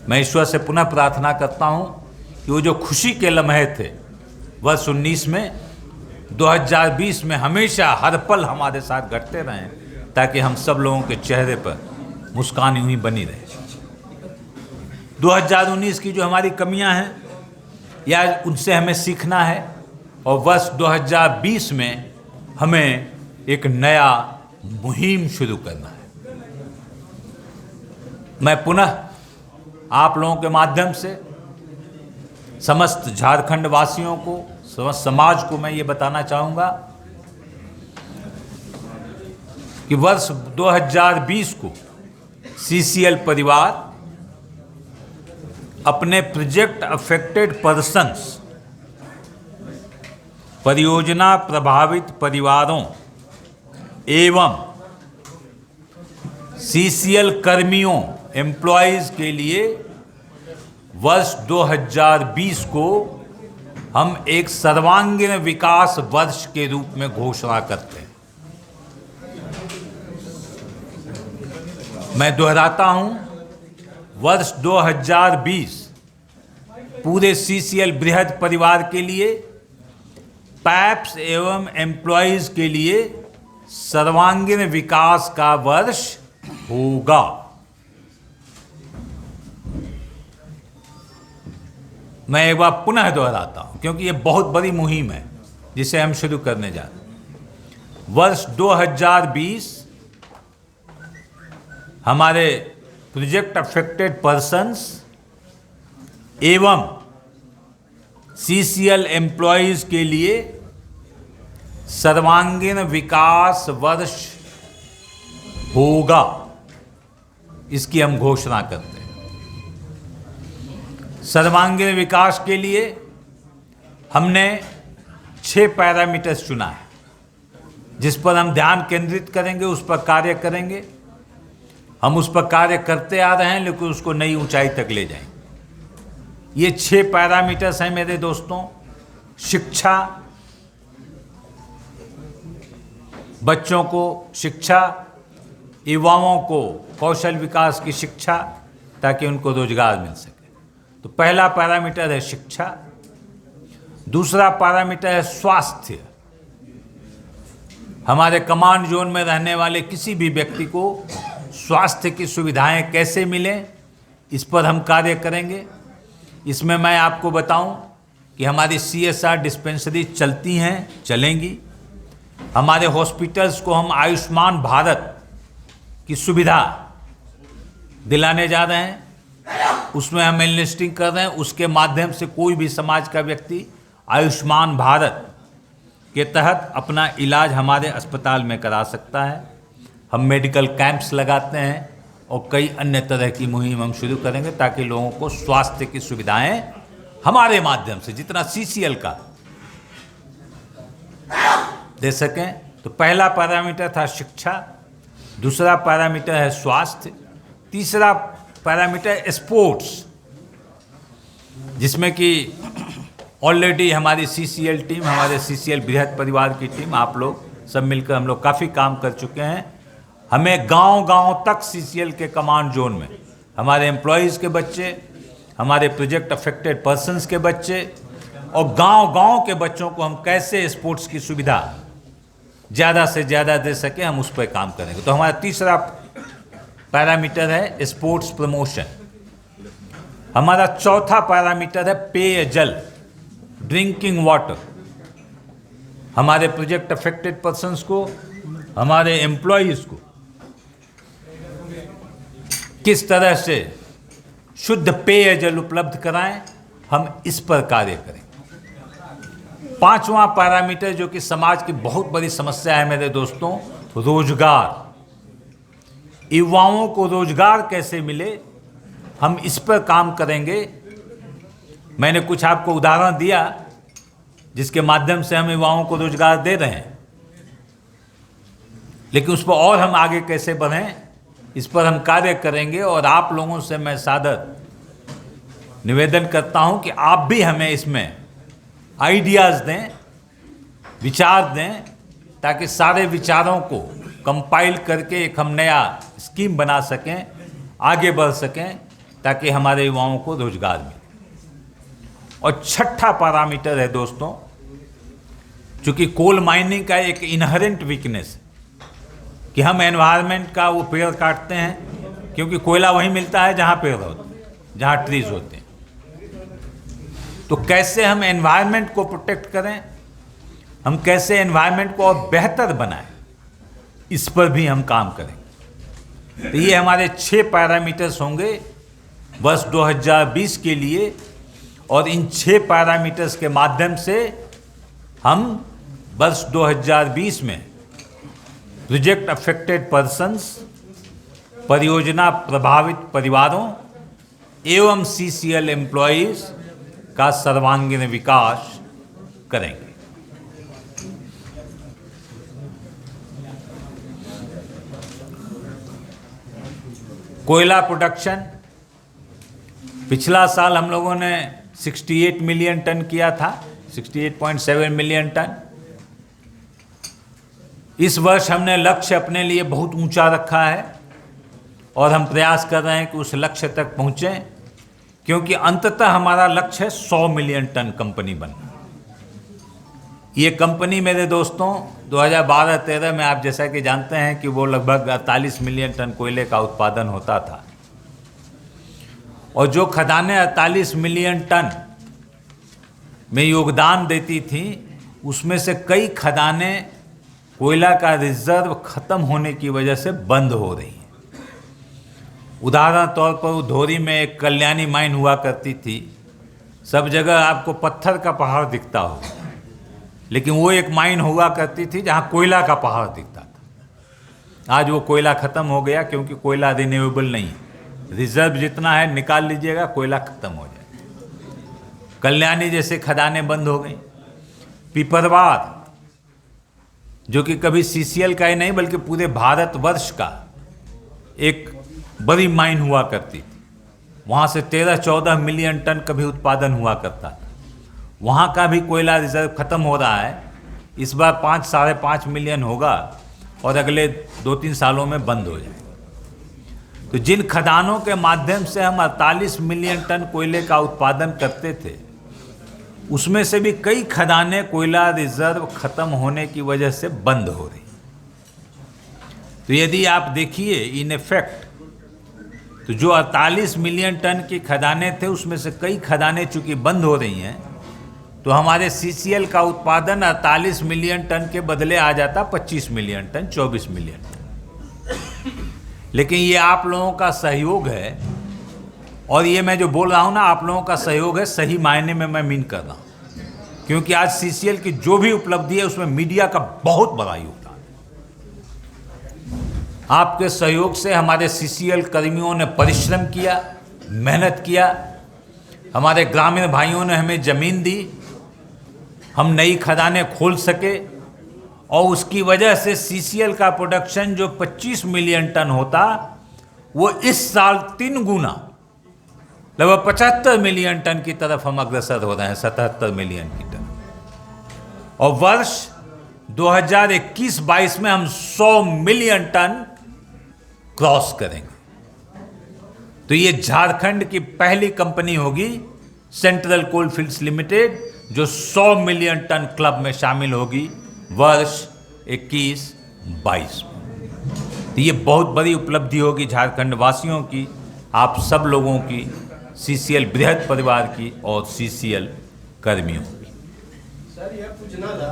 मैं ईश्वर से पुनः प्रार्थना करता हूं कि वो जो खुशी के लम्हे थे वर्ष 19 में, 2020 में हमेशा हर पल हमारे साथ घटते रहें, ताकि हम सब लोगों के चेहरे पर मुस्कान यूं ही बनी रहे। 2019 की जो हमारी कमियां हैं या उनसे हमें सीखना है, और वर्ष 2020 में हमें एक नया मुहिम शुरू करना है। मैं पुनः आप लोगों के माध्यम से समस्त झारखंड वासियों को, समस्त समाज को मैं ये बताना चाहूँगा कि वर्ष 2020 को सीसीएल परिवार अपने प्रोजेक्ट अफेक्टेड पर्सन्स, परियोजना प्रभावित परिवारों एवं सीसीएल कर्मियों, एम्प्लॉयज के लिए वर्ष 2020 को हम एक सर्वांगीण विकास वर्ष के रूप में घोषणा करते हैं। मैं दोहराता हूं, वर्ष 2020 पूरे सीसीएल बृहद परिवार के लिए, पैप्स एवं एम्प्लॉयज के लिए सर्वांगीण विकास का वर्ष होगा। मैं एक बार पुनः दोहराता हूं, क्योंकि यह बहुत बड़ी मुहिम है जिसे हम शुरू करने जा रहे हैं। वर्ष 2020 हमारे प्रोजेक्ट अफेक्टेड पर्सन्स एवं सीसीएल एम्प्लॉयज के लिए सर्वांगीण विकास वर्ष होगा, इसकी हम घोषणा करते हैं। सर्वांगीण विकास के लिए हमने 6 पैरामीटर्स चुना है, जिस पर हम ध्यान केंद्रित करेंगे, उस पर कार्य करेंगे। हम उस पर कार्य करते आ रहे हैं, लेकिन उसको नई ऊंचाई तक ले जाएंगे। ये 6 पैरामीटर्स हैं मेरे दोस्तों। शिक्षा, बच्चों को शिक्षा, युवाओं को कौशल विकास की शिक्षा, ताकि उनको रोजगार मिल सके। तो पहला पैरामीटर है शिक्षा। दूसरा पैरामीटर है स्वास्थ्य। हमारे कमांड जोन में रहने वाले किसी भी व्यक्ति को स्वास्थ्य की सुविधाएं कैसे मिलें, इस पर हम कार्य करेंगे। इसमें मैं आपको बताऊं कि हमारी CSR डिस्पेंसरी चलती हैं, चलेंगी। हमारे हॉस्पिटल्स को हम आयुष्मान भारत की सुविधा दिलाने जा रहे हैं, उसमें हम इन्वेस्टिंग कर रहे हैं। उसके माध्यम से कोई भी समाज का व्यक्ति आयुष्मान भारत के तहत अपना इलाज हमारे अस्पताल में करा सकता है। हम मेडिकल कैंप्स लगाते हैं और कई अन्य तरह की मुहिम हम शुरू करेंगे, ताकि लोगों को स्वास्थ्य की सुविधाएं हमारे माध्यम से जितना सीसीएल का दे सकें। तो पहला पैरामीटर था शिक्षा, दूसरा पैरामीटर है स्वास्थ्य, तीसरा पैरामीटर स्पोर्ट्स, जिसमें कि ऑलरेडी हमारी सीसीएल टीम, हमारे सीसीएल बृहद परिवार की टीम, आप लोग सब मिलकर हम लोग काफ़ी काम कर चुके हैं। हमें गांव-गांव तक सीसीएल के कमांड जोन में हमारे एम्प्लॉयज़ के बच्चे, हमारे प्रोजेक्ट अफेक्टेड पर्सन्स के बच्चे और गांव-गांव के बच्चों को हम कैसे स्पोर्ट्स की सुविधा ज़्यादा से ज़्यादा दे सके, हम उस पर काम करेंगे। तो हमारा तीसरा पैरामीटर है स्पोर्ट्स प्रमोशन। हमारा चौथा पैरामीटर है पेयजल, ड्रिंकिंग वाटर। हमारे प्रोजेक्ट अफेक्टेड पर्सन्स को, हमारे एम्प्लॉयज़ को किस तरह से शुद्ध पेयजल उपलब्ध कराएं, हम इस पर कार्य करें। पांचवा पैरामीटर, जो कि समाज की बहुत बड़ी समस्या है मेरे दोस्तों, रोजगार। युवाओं को रोजगार कैसे मिले, हम इस पर काम करेंगे। मैंने कुछ आपको उदाहरण दिया जिसके माध्यम से हम युवाओं को रोजगार दे रहे हैं, लेकिन उस पर और हम आगे कैसे बढ़ें, इस पर हम कार्य करेंगे। और आप लोगों से मैं सादर निवेदन करता हूं कि आप भी हमें इसमें आइडियाज़ दें, विचार दें, ताकि सारे विचारों को कंपाइल करके एक हम नया स्कीम बना सकें, आगे बढ़ सकें ताकि हमारे युवाओं को रोजगार मिले। और छठा पैरामीटर है दोस्तों, चूंकि कोल माइनिंग का एक इनहेरेंट वीकनेस है कि हम एनवायरनमेंट का वो पेड़ काटते हैं, क्योंकि कोयला वहीं मिलता है जहाँ पेड़ होते हैं, जहाँ ट्रीज होते हैं। तो कैसे हम एनवायरनमेंट को प्रोटेक्ट करें, हम कैसे एनवायरनमेंट को और बेहतर बनाएं, इस पर भी हम काम करेंगे। तो ये हमारे 6 पैरामीटर्स होंगे वर्ष 2020 के लिए, और इन 6 पैरामीटर्स के माध्यम से हम वर्ष 2020 में प्रोजेक्ट अफेक्टेड पर्सन्स, परियोजना प्रभावित परिवारों एवं CCL एम्प्लॉइज का सर्वांगीण विकास करेंगे। कोयला प्रोडक्शन, पिछला साल हम लोगों ने 68 मिलियन टन किया था, 68.7 मिलियन टन। इस वर्ष हमने लक्ष्य अपने लिए बहुत ऊंचा रखा है और हम प्रयास कर रहे हैं कि उस लक्ष्य तक पहुंचें, क्योंकि अंततः हमारा लक्ष्य है 100 मिलियन टन कंपनी बनना। ये कंपनी मेरे दोस्तों 2012-13 में आप जैसा कि जानते हैं कि वो लगभग 48 मिलियन टन कोयले का उत्पादन होता था, और जो खदानें 48 मिलियन टन में योगदान देती थी, उसमें से कई खदानें कोयला का रिजर्व खत्म होने की वजह से बंद हो रही हैं। उदाहरण तौर पर धोरी में एक कल्याणी माइन हुआ करती थी, सब जगह आपको पत्थर का पहाड़ दिखता हो, लेकिन वो एक माइन हुआ करती थी जहाँ कोयला का पहाड़ दिखता था। आज वो कोयला ख़त्म हो गया, क्योंकि कोयला रिन्यूएबल नहीं है। रिजर्व जितना है निकाल लीजिएगा, कोयला ख़त्म हो जाएगा। कल्याणी जैसे खदानें बंद हो गई। पिपरवार, जो कि कभी CCL का ही नहीं बल्कि पूरे भारतवर्ष का एक बड़ी माइन हुआ करती थी, वहाँ से 13-14 मिलियन टन कभी उत्पादन हुआ करता था। वहाँ का भी कोयला रिजर्व खत्म हो रहा है। इस बार 5-5.5 मिलियन होगा और अगले 2-3 सालों में बंद हो जाएगा। तो जिन खदानों के माध्यम से हम 48 मिलियन टन कोयले का उत्पादन करते थे, उसमें से भी कई खदानें कोयला रिजर्व खत्म होने की वजह से बंद हो रही। तो यदि आप देखिए इन इफेक्ट, तो जो 48 मिलियन टन की खदानें थे, उसमें से कई खदानें चूंकि बंद हो रही हैं, तो हमारे CCL का उत्पादन 48 मिलियन टन के बदले आ जाता 25 मिलियन टन, 24 मिलियन टन। लेकिन ये आप लोगों का सहयोग है, और ये मैं जो बोल रहा हूँ ना, आप लोगों का सहयोग है, सही मायने में मैं मीन कर रहा हूँ, क्योंकि आज CCL की जो भी उपलब्धि है उसमें मीडिया का बहुत बड़ा योगदान है। आपके सहयोग से हमारे CCL कर्मियों ने परिश्रम किया, मेहनत किया, हमारे ग्रामीण भाइयों ने हमें ज़मीन दी, हम नई खदानें खोल सके, और उसकी वजह से CCL का प्रोडक्शन जो 25 मिलियन टन होता, वो इस साल 3 गुना लगभग 75 मिलियन टन की तरफ हम अग्रसर हो रहे हैं, 77 मिलियन की तरफ। और वर्ष 2021-22 में हम 100 मिलियन टन क्रॉस करेंगे। तो ये झारखंड की पहली कंपनी होगी, सेंट्रल कोलफील्ड्स लिमिटेड, जो 100 मिलियन टन क्लब में शामिल होगी वर्ष 21-22 में। तो ये बहुत बड़ी उपलब्धि होगी झारखंड वासियों की, आप सब लोगों की, CCL बृहद परिवार की और CCL कर्मियों की। सर, यह पूछना था